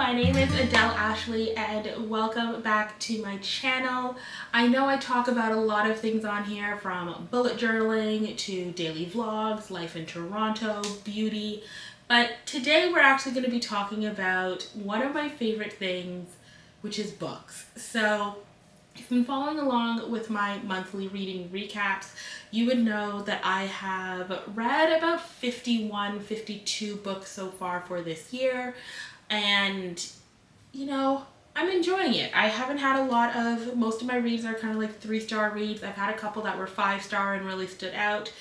my name is Adele Ashley and welcome back to my channel. I know I talk about a lot of things on here, from bullet journaling to daily vlogs, life in Toronto, beauty, but today we're actually going to be talking about one of my favorite things, which is books. So if you've been following along with my monthly reading recaps, you would know that I have read about 52 books so far for this year. And, I'm enjoying it. I haven't had a lot of, most of my reads are kind of like 3-star reads. I've had a couple that were 5-star and really stood out.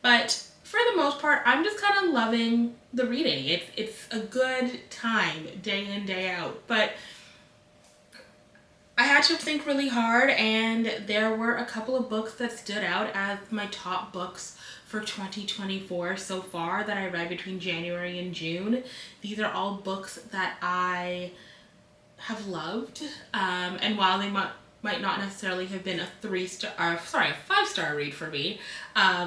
But for the most part, I'm just kind of loving the reading. It's a good time, day in, day out. But I had to think really hard, and there were a couple of books that stood out as my top books for 2024 so far that I read between January and June. These are all books that I have loved, and while they might not necessarily have been a 5-star read for me,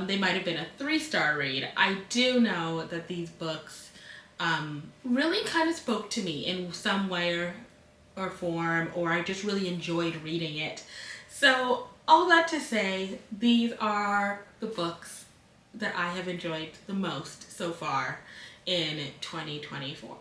they might have been a 3-star read. I do know that these books really kind of spoke to me in some way or form, or I just really enjoyed reading it. So all that to say, these are the books that I have enjoyed the most so far in 2024.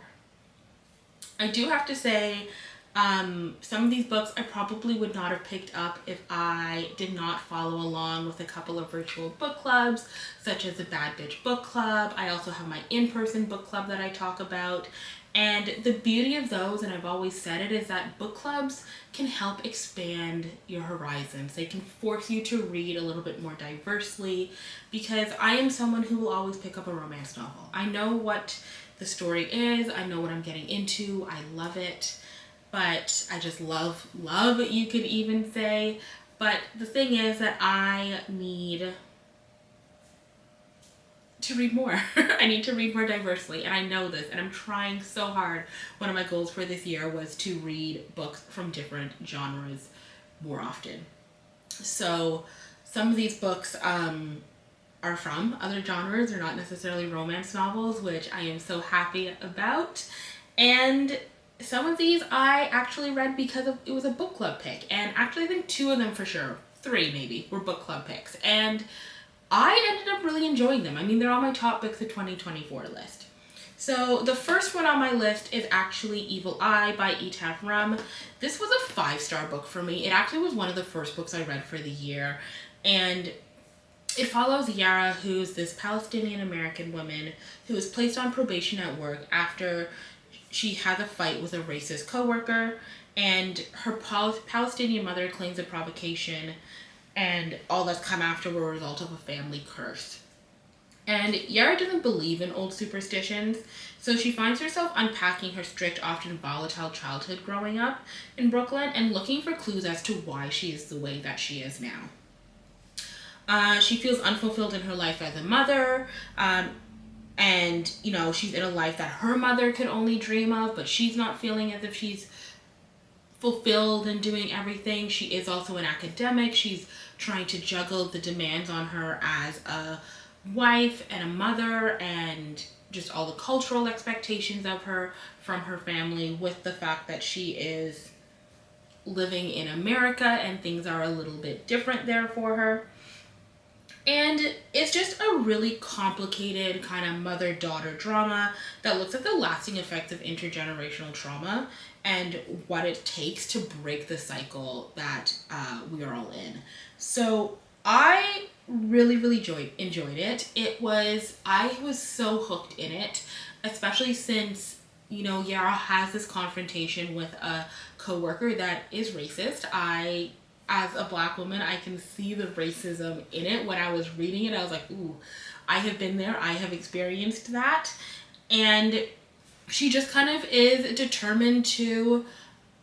I do have to say, some of these books I probably would not have picked up if I did not follow along with a couple of virtual book clubs, such as the Bad Bitch Book Club. I also have my in-person book club that I talk about. And the beauty of those, and I've always said it, is that book clubs can help expand your horizons. They can force you to read a little bit more diversely, because I am someone who will always pick up a romance novel. I know what the story is, I know what I'm getting into, I love it, but I just love, you could even say. But the thing is that I need to read more. I need to read more diversely, and I know this, and I'm trying so hard. One of my goals for this year was to read books from different genres more often. So some of these books are from other genres. They're not necessarily romance novels, which I am so happy about. And some of these I actually read because it was a book club pick, and actually I think 2 of them for sure, 3 maybe, were book club picks, and I ended up really enjoying them. I mean, they're on my top books of 2024 list. So the first one on my list is actually Evil Eye by Etaf Rum. This was a 5-star book for me. It actually was one of the first books I read for the year. And it follows Yara, who's this Palestinian-American woman who is placed on probation at work after she had a fight with a racist coworker. And her Palestinian mother claims a provocation, and all that's come after were a result of a family curse. And Yara doesn't believe in old superstitions, so she finds herself unpacking her strict, often volatile childhood growing up in Brooklyn and looking for clues as to why she is the way that she is now. She feels unfulfilled in her life as a mother, and she's in a life that her mother could only dream of, but she's not feeling as if she's fulfilled and doing everything. She is also an academic. She's trying to juggle the demands on her as a wife and a mother, and just all the cultural expectations of her from her family, with the fact that she is living in America and things are a little bit different there for her. And it's just a really complicated kind of mother-daughter drama that looks at the lasting effects of intergenerational trauma and what it takes to break the cycle that we are all in. So I really enjoyed it. I was so hooked in it, especially since, Yara has this confrontation with a coworker that is racist. As a Black woman, I can see the racism in it. When I was reading it, I was like, ooh, I have been there. I have experienced that. And she just kind of is determined to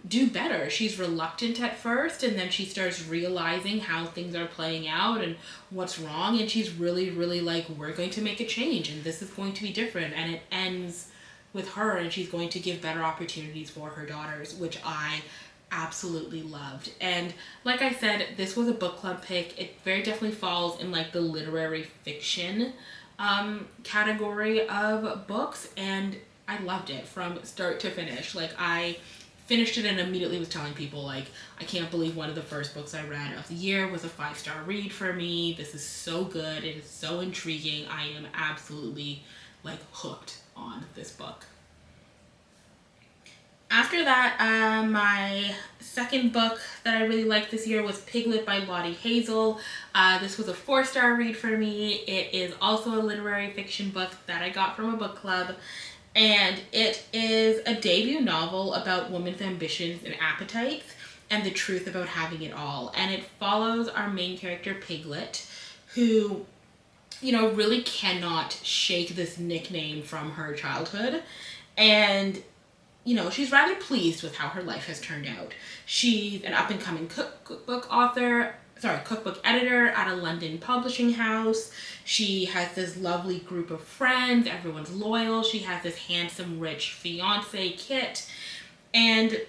do better. She's reluctant at first, and then she starts realizing how things are playing out and what's wrong. And she's really like, we're going to make a change, and this is going to be different. And it ends with her, and she's going to give better opportunities for her daughters, which I absolutely loved. And like I said, this was a book club pick. It very definitely falls in like the literary fiction category of books, and I loved it from start to finish. Like, I finished it and immediately was telling people, like, I can't believe one of the first books I read of the year was a 5-star read for me. This is so good. It is so intriguing. I am absolutely, like, hooked on this book. After that, my second book that I really liked this year was Piglet by Lottie Hazell. This was a 4-star read for me. It is also a literary fiction book that I got from a book club. And it is a debut novel about women's ambitions and appetites and the truth about having it all. And it follows our main character, Piglet, who, you know, really cannot shake this nickname from her childhood. And, you know, she's rather pleased with how her life has turned out. She's an up-and-coming cookbook editor at a London publishing house. She has this lovely group of friends. Everyone's loyal. She has this handsome, rich fiance, Kit. And,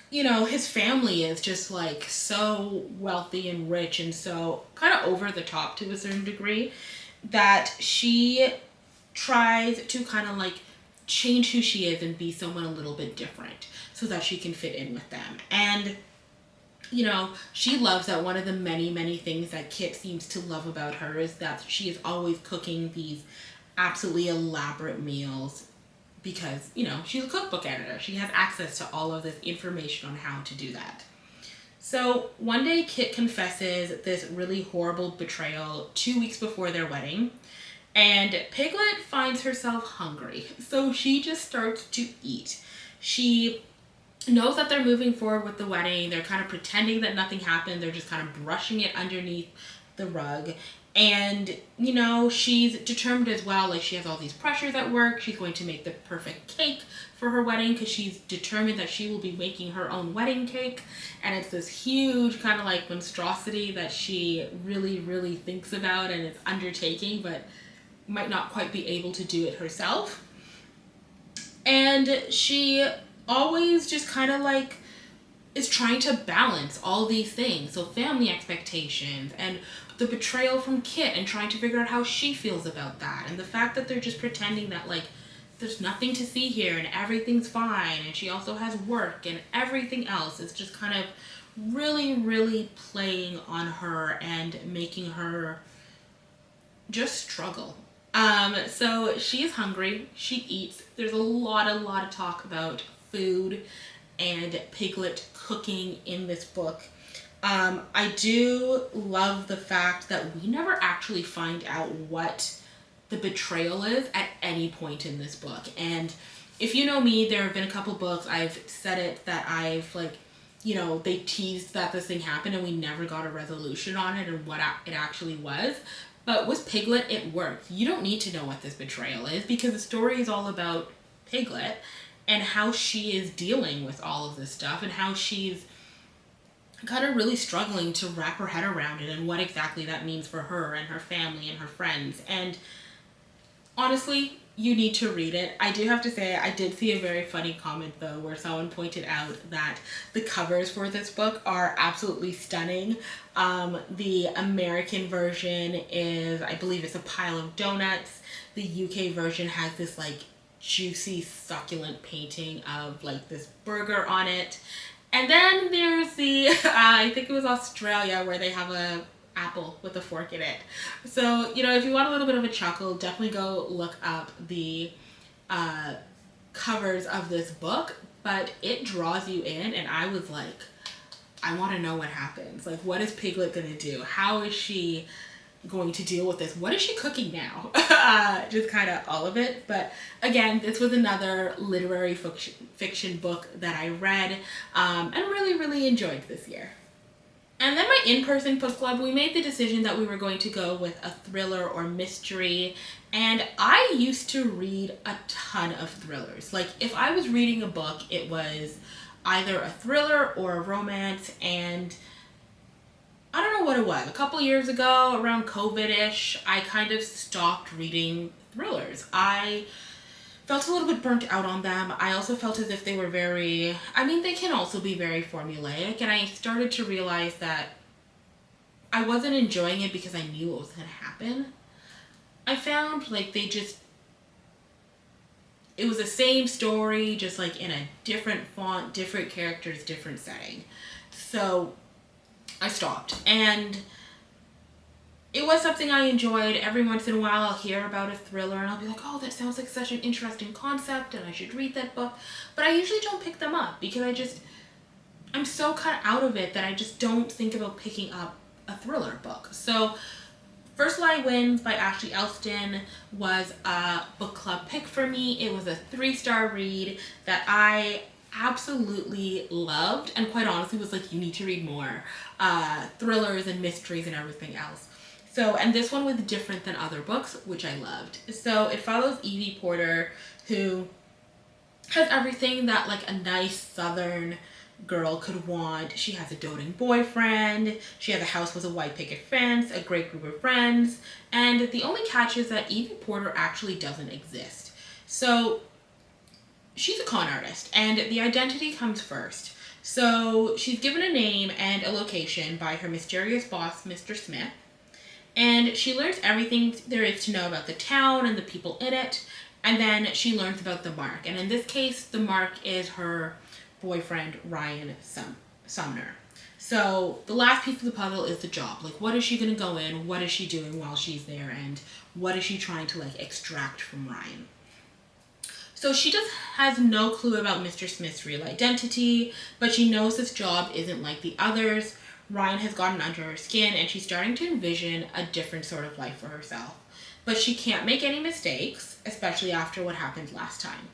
you know, his family is just, like, so wealthy and rich and so kind of over the top to a certain degree that she tries to kind of, like, change who she is and be someone a little bit different so that she can fit in with them. And, you know, she loves that one of the many, many things that Kit seems to love about her is that she is always cooking these absolutely elaborate meals because, you know, she's a cookbook editor. She has access to all of this information on how to do that. So one day Kit confesses this really horrible betrayal 2 weeks before their wedding. And Piglet finds herself hungry, so she just starts to eat. She knows that they're moving forward with the wedding. They're kind of pretending that nothing happened. They're just kind of brushing it underneath the rug. And, you know, she's determined as well. Like, she has all these pressures at work. She's going to make the perfect cake for her wedding because she's determined that she will be making her own wedding cake. And it's this huge kind of like monstrosity that she really, really thinks about and is undertaking, but might not quite be able to do it herself. And she always just kind of like is trying to balance all these things. So family expectations and the betrayal from Kit and trying to figure out how she feels about that. And the fact that they're just pretending that like there's nothing to see here and everything's fine. And she also has work and everything else. It's just kind of really, really playing on her and making her just struggle. So she's hungry, she eats. There's a lot of talk about food and Piglet cooking in this book. I do love the fact that we never actually find out what the betrayal is at any point in this book. And if you know me, there have been a couple books, I've said it, that I've like, you know, they teased that this thing happened and we never got a resolution on it and what it actually was. But with Piglet, it worked. You don't need to know what this betrayal is because the story is all about Piglet and how she is dealing with all of this stuff and how she's kind of really struggling to wrap her head around it and what exactly that means for her and her family and her friends. And honestly, you need to read it. I do have to say, I did see a very funny comment though where someone pointed out that the covers for this book are absolutely stunning. The American version is, I believe it's a pile of donuts. The UK version has this like juicy, succulent painting of like this burger on it. And then there's the, I think it was Australia, where they have a apple with a fork in it. So, you know, if you want a little bit of a chuckle, definitely go look up the covers of this book. But it draws you in, and I was like, I want to know what happens. Like, what is Piglet going to do? How is she going to deal with this? What is she cooking now? Just kind of all of it. But again, this was another literary fiction book that I read and really, really enjoyed this year. And then my in-person book club, we made the decision that we were going to go with a thriller or mystery. And I used to read a ton of thrillers. Like, if I was reading a book, it was either a thriller or a romance. And I don't know what it was. A couple years ago, around COVID-ish, I kind of stopped reading thrillers. I felt a little bit burnt out on them. I also felt as if they were very, I mean, they can also be very formulaic. And I started to realize that I wasn't enjoying it because I knew what was going to happen. I found like they just it was the same story, just like in a different font, different characters, different setting. So I stopped. And it was something I enjoyed. Every once in a while I'll hear about a thriller and I'll be like, oh, that sounds like such an interesting concept and I should read that book. But I usually don't pick them up because I'm so cut out of it that I just don't think about picking up a thriller book. So First Lie Wins by Ashley Elston was a book club pick for me. It was a 3-star read that I absolutely loved, and quite honestly was like, you need to read more thrillers and mysteries and everything else. So, and this one was different than other books, which I loved. So it follows Evie Porter, who has everything that like a nice southern girl could want. She has a doting boyfriend, she has a house with a white picket fence, a great group of friends, and the only catch is that Evie Porter actually doesn't exist. So she's a con artist, and the identity comes first. So she's given a name and a location by her mysterious boss, Mr. Smith, and she learns everything there is to know about the town and the people in it, and then she learns about the mark. And in this case, the mark is her boyfriend, Ryan Sumner. So the last piece of the puzzle is the job. Like, what is she going to go in? What is she doing while she's there? And what is she trying to like extract from Ryan? So she just has no clue about Mr. Smith's real identity, but she knows this job isn't like the others. Ryan has gotten under her skin and she's starting to envision a different sort of life for herself. But she can't make any mistakes, especially after what happened last time.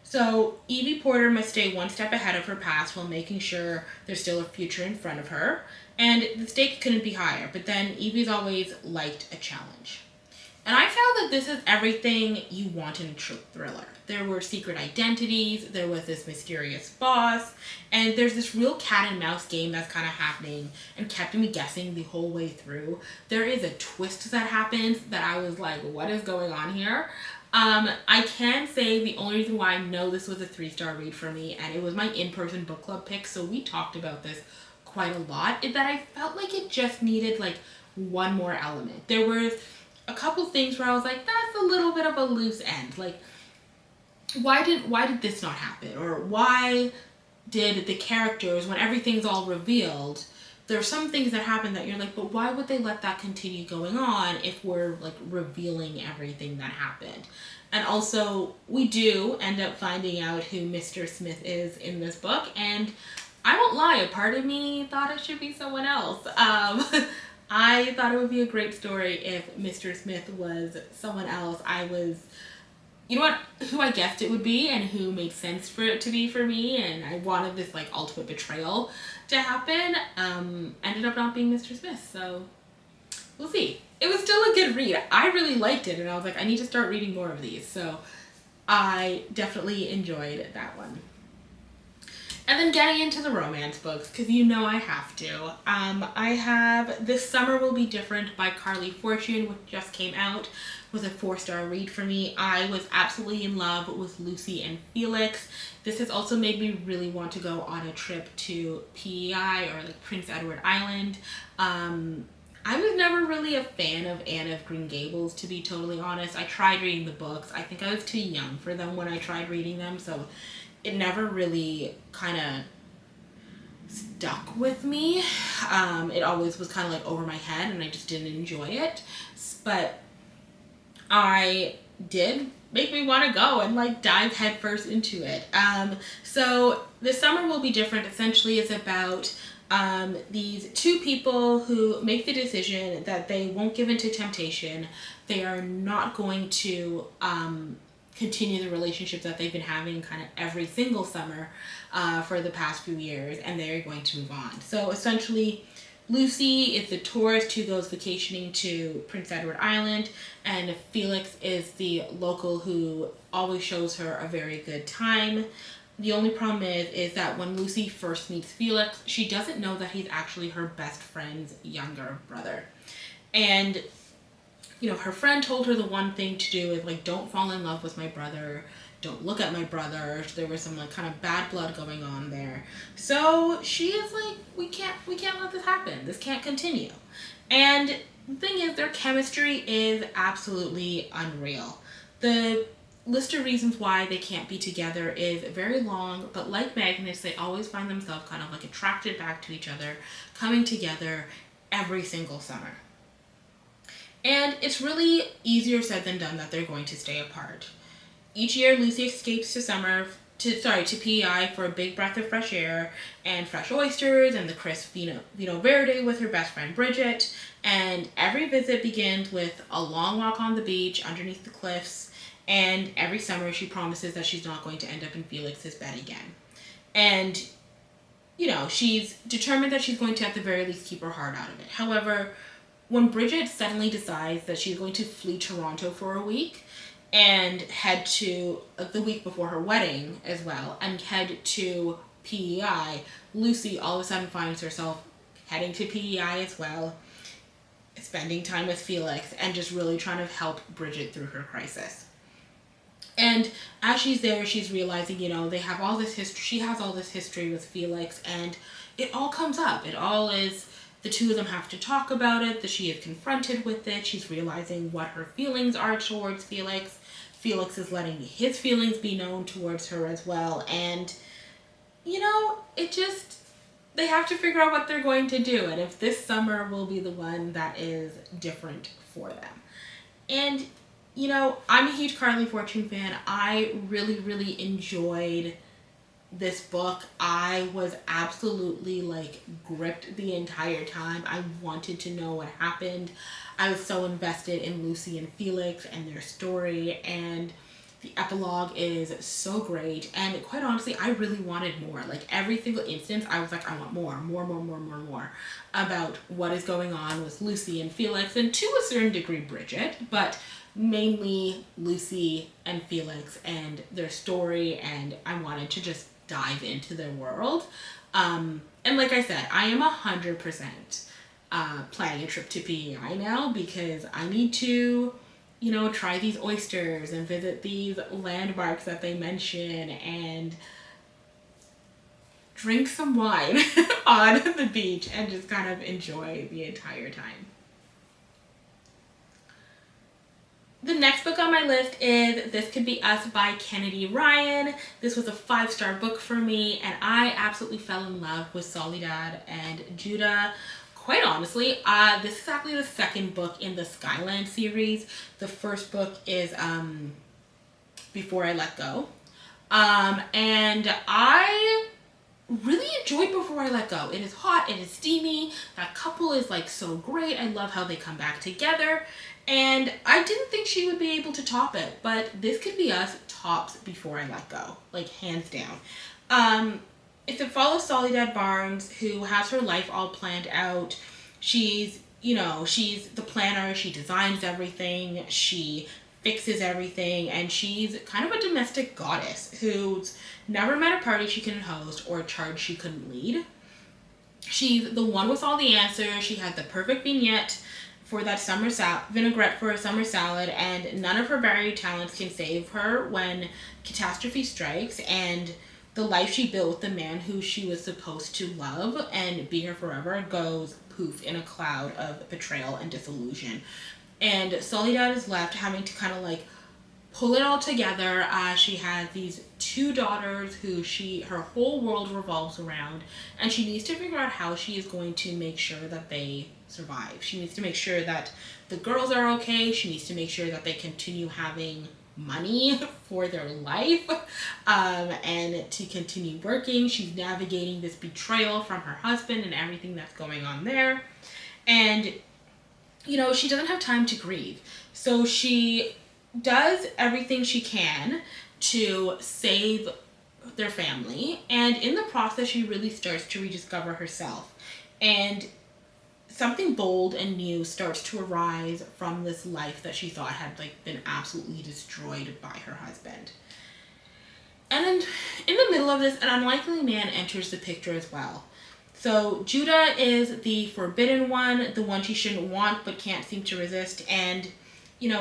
So Evie Porter must stay one step ahead of her past while making sure there's still a future in front of her. And the stakes couldn't be higher, but then Evie's always liked a challenge. And I found that this is everything you want in a thriller. There were secret identities, there was this mysterious boss, and there's this real cat and mouse game that's kind of happening and kept me guessing the whole way through. There is a twist that happens that I was like, what is going on here? I can say the only reason why I know this was a 3-star read for me, and it was my in-person book club pick, so we talked about this quite a lot, is that I felt like it just needed like one more element. There were a couple things where I was like, that's a little bit of a loose end. Like, why did this not happen? Or why did the characters, when everything's all revealed, there's some things that happen that you're like, but why would they let that continue going on if we're like revealing everything that happened? And also, we do end up finding out who Mr. Smith is in this book, and I won't lie, a part of me thought it should be someone else. I thought it would be a great story if Mr. Smith was someone else. You know what, who I guessed it would be and who made sense for it to be for me, and I wanted this like ultimate betrayal to happen, ended up not being Mr. Smith, so we'll see. It was still a good read. I really liked it, and I was like, I need to start reading more of these, so I definitely enjoyed that one. And then getting into the romance books, because you know I have to. I have This Summer Will Be Different by Carley Fortune, which just came out, was a 4-star read for me. I was absolutely in love with Lucy and Felix. This has also made me really want to go on a trip to PEI, or like Prince Edward Island. I was never really a fan of Anne of Green Gables, to be totally honest. I tried reading the books. I think I was too young for them when I tried reading them, so it never really kind of stuck with me. It always was kind of like over my head and I just didn't enjoy it. But I did make me want to go and like dive headfirst into it. So This Summer Will Be Different essentially is about these two people who make the decision that they won't give in to temptation. They are not going to continue the relationship that they've been having kind of every single summer for the past few years, and they're going to move on. So essentially, Lucy is the tourist who goes vacationing to Prince Edward Island, and Felix is the local who always shows her a very good time. The only problem is that when Lucy first meets Felix, she doesn't know that he's actually her best friend's younger brother. And you know, her friend told her the one thing to do is like, don't fall in love with my brother, don't look at my brother. There was some like kind of bad blood going on there. So she is like, we can't let this happen. This can't continue. And the thing is, their chemistry is absolutely unreal. The list of reasons why they can't be together is very long, but like Magnus, they always find themselves kind of like attracted back to each other, coming together every single summer. And it's really easier said than done that they're going to stay apart. Each year, Lucy escapes to PEI for a big breath of fresh air and fresh oysters and the crisp Vino Verde with her best friend Bridget. And every visit begins with a long walk on the beach underneath the cliffs. And every summer, she promises that she's not going to end up in Felix's bed again. And, she's determined that she's going to at the very least keep her heart out of it. However, when Bridget suddenly decides that she's going to flee Toronto for a week and head to, the week before her wedding as well, and head to PEI, Lucy all of a sudden finds herself heading to PEI as well, spending time with Felix, and just really trying to help Bridget through her crisis. And as she's there, she's realizing, they have all this history, she has all this history with Felix, and it all comes up. It all is, the two of them have to talk about it, that she is confronted with it. She's realizing what her feelings are towards Felix. Felix is letting his feelings be known towards her as well. And, they have to figure out what they're going to do. And if this summer will be the one that is different for them. And, I'm a huge Carley Fortune fan. I really, really enjoyed this book. I was absolutely gripped the entire time. I wanted to know what happened. I was so invested in Lucy and Felix and their story, and the epilogue is so great. And quite honestly, I really wanted more. Every single instance, I was like, I want more about what is going on with Lucy and Felix, and to a certain degree Bridget, but mainly Lucy and Felix and their story, and I wanted to just dive into their world. And like I said, I am 100% planning a trip to PEI now, because I need to, try these oysters and visit these landmarks that they mention and drink some wine on the beach and just kind of enjoy the entire time. The next book on my list is This Could Be Us by Kennedy Ryan. This was a 5-star book for me, and I absolutely fell in love with Soledad and Judah. Quite honestly, this is actually the second book in the Skyland series. The first book is Before I Let Go. And I really enjoyed Before I Let Go. It is hot, it is steamy, that couple is so great. I love how they come back together. And I didn't think she would be able to top it, but This Could Be Us tops Before I Let Go, hands down. It follows Soledad Barnes, who has her life all planned out. She's the planner, she designs everything, she fixes everything, and she's kind of a domestic goddess who's never met a party she couldn't host or a charge she couldn't lead. She's the one with all the answers. She has the perfect vignette for that vinaigrette for a summer salad, and none of her varied talents can save her when catastrophe strikes, and the life she built with the man who she was supposed to love and be here forever goes poof in a cloud of betrayal and disillusion. And Soledad is left having to kind of pull it all together. She has these 2 daughters who her whole world revolves around, and she needs to figure out how she is going to make sure that they survive. She needs to make sure that the girls are okay. She needs to make sure that they continue having money for their life, and to continue working. She's navigating this betrayal from her husband and everything that's going on there. And, she doesn't have time to grieve. So she does everything she can to save their family, and in the process she really starts to rediscover herself, and something bold and new starts to arise from this life that she thought had been absolutely destroyed by her husband. And then in the middle of this, an unlikely man enters the picture as well. So Judah is the forbidden one, the one she shouldn't want but can't seem to resist, and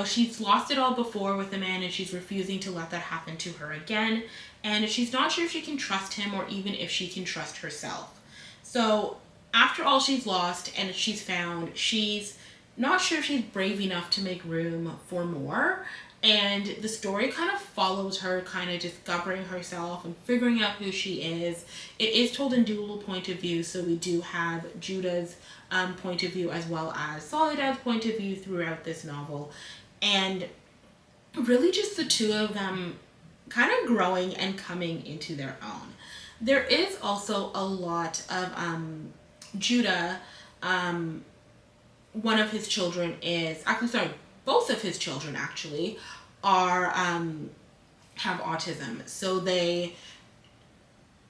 she's lost it all before with a man, and she's refusing to let that happen to her again. And she's not sure if she can trust him or even if she can trust herself. So after all she's lost and she's found, she's not sure if she's brave enough to make room for more. And the story kind of follows her kind of discovering herself and figuring out who she is. It is told in dual point of view, so we do have Judah's point of view as well as Soledad's point of view throughout this novel. And really just the two of them kind of growing and coming into their own. There is also a lot of Judah, one of his children is, actually sorry, both of his children actually are have autism. So they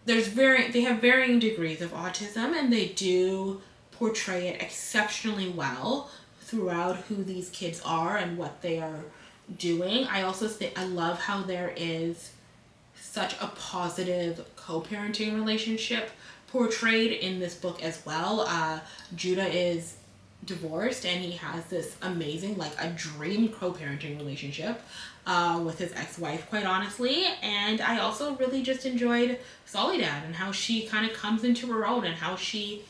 have varying degrees of autism, and they do portray it exceptionally well throughout who these kids are and what they are doing. I also think I love how there is such a positive co-parenting relationship portrayed in this book as well. Judah is divorced, and he has this amazing, like a dream co-parenting relationship with his ex-wife, quite honestly. And I also really just enjoyed Soledad and how she kind of comes into her own, and how she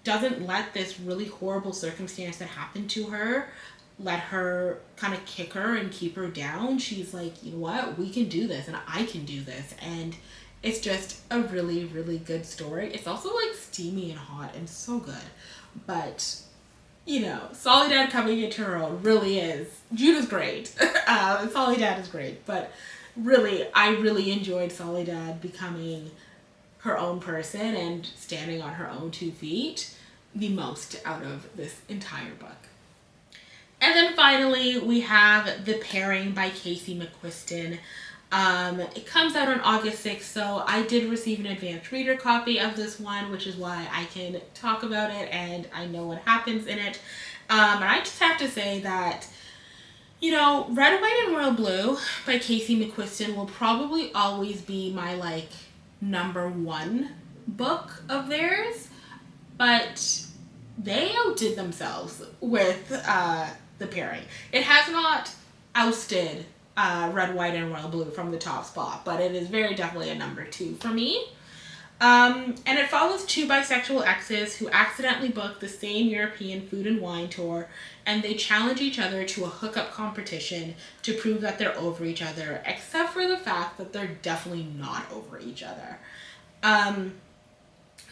doesn't let this really horrible circumstance that happened to her let her kind of kick her and keep her down. She's like, you know what, we can do this, and I can do this. And it's just a really, really good story. It's also like steamy and hot and so good. But you know, Soledad coming into her own really is. Judah's great. Soledad is great. But really, I really enjoyed Soledad becoming her own person and standing on her own 2 feet the most out of this entire book. And then finally, we have The Pairing by Casey McQuiston. It comes out on August 6th, so I did receive an advanced reader copy of this one, which is why I can talk about it and I know what happens in it. And I just have to say that, you know, Red, White, and Royal Blue by Casey McQuiston will probably always be my, like, #1 book of theirs, but they outdid themselves with The Pairing. It has not ousted Red, White, and Royal Blue from the top spot, but it is very definitely a #2 for me. And it follows 2 bisexual exes who accidentally book the same European food and wine tour, and they challenge each other to a hookup competition to prove that they're over each other, except for the fact that they're definitely not over each other.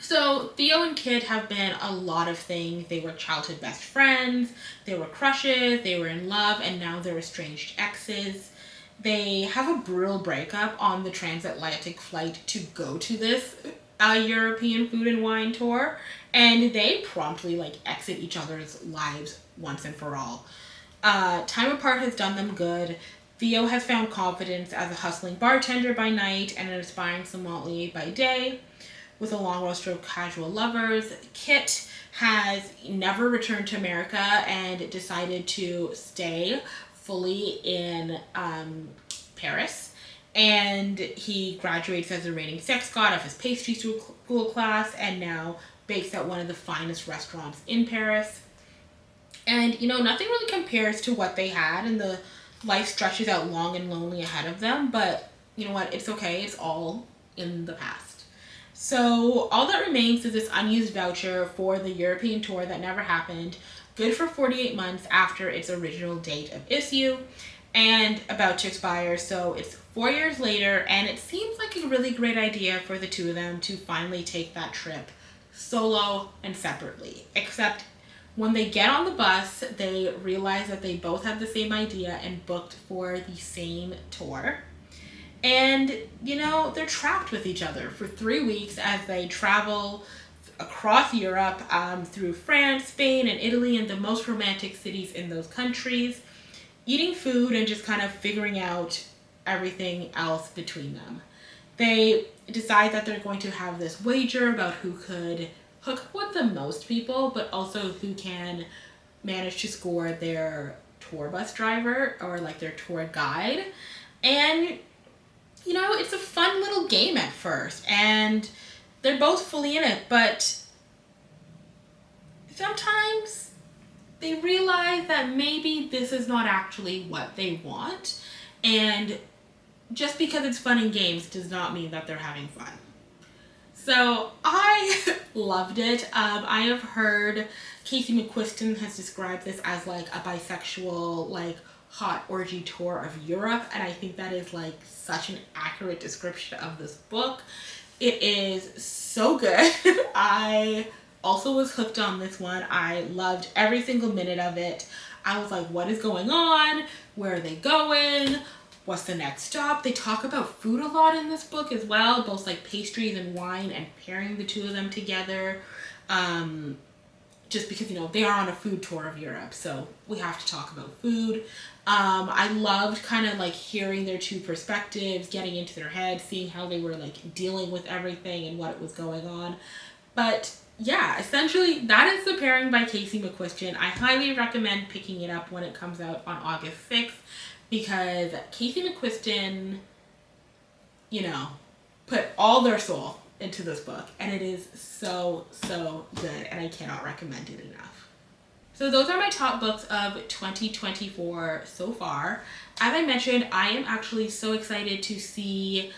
So Theo and Kid have been a lot of things. They were childhood best friends, they were crushes, they were in love, and now they're estranged exes. They have a brutal breakup on the transatlantic flight to go to this European food and wine tour, and they promptly like exit each other's lives once and for all. Time apart has done them good. Theo has found confidence as a hustling bartender by night and an aspiring sommelier by day, with a long roster of casual lovers. Kit has never returned to America and decided to stay fully in Paris. And he graduates as a reigning sex god of his pastry school class, and now bakes at one of the finest restaurants in Paris. And, you know, nothing really compares to what they had, and the life stretches out long and lonely ahead of them. But you know what? It's okay. It's all in the past. So all that remains is this unused voucher for the European tour that never happened, good for 48 months after its original date of issue, and about to expire. So it's 4 years later, and it seems like a really great idea for the two of them to finally take that trip solo and separately. Except when they get on the bus, they realize that they both have the same idea and booked for the same tour. And, you know, they're trapped with each other for 3 weeks as they travel across Europe, through France, Spain, and Italy, and the most romantic cities in those countries, eating food and just kind of figuring out everything else between them. They decide that they're going to have this wager about who could hook up with the most people, but also who can manage to score their tour bus driver or like their tour guide. And you know, it's a fun little game at first, and they're both fully in it, but sometimes they realize that maybe this is not actually what they want, and just because it's fun in games does not mean that they're having fun. So I loved it. I have heard Casey McQuiston has described this as like a bisexual, like hot orgy tour of Europe, and I think that is like such an accurate description of this book. It is so good. I also was hooked on this one. I loved every single minute of it. I was like, what is going on? Where are they going? What's the next stop? They talk about food a lot in this book as well, both like pastries and wine, and pairing the two of them together. Just because, you know, they are on a food tour of Europe, so we have to talk about food. I loved kind of like hearing their two perspectives, getting into their heads, seeing how they were like dealing with everything and what was going on. But yeah, essentially that is The Pairing by Casey McQuiston. I highly recommend picking it up when it comes out on August 6th, because Casey McQuiston, you know, put all their soul into this book, and it is so good, and I cannot recommend it enough. So those are my top books of 2024 so far. As I mentioned, I am actually so excited to see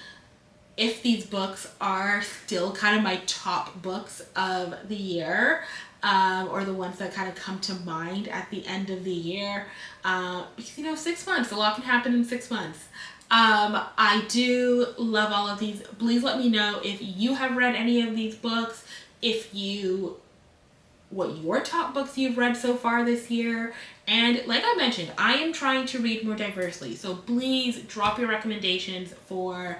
if these books are still kind of my top books of the year, or the ones that kind of come to mind at the end of the year, because, you know, 6 months, a lot can happen in 6 months. I do love all of these. Please let me know if you have read any of these books, what your top books you've read so far this year. And like I mentioned, I am trying to read more diversely, so please drop your recommendations for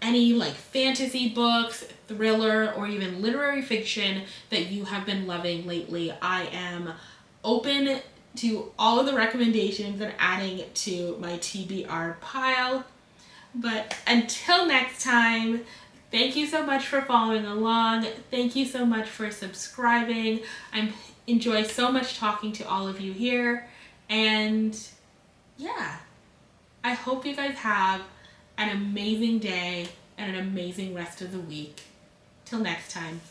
any like fantasy books, thriller, or even literary fiction that you have been loving lately. I am open to all of the recommendations and adding to my TBR pile. But until next time, thank you so much for following along. Thank you so much for subscribing. I enjoy so much talking to all of you here. And yeah, I hope you guys have an amazing day and an amazing rest of the week. Till next time.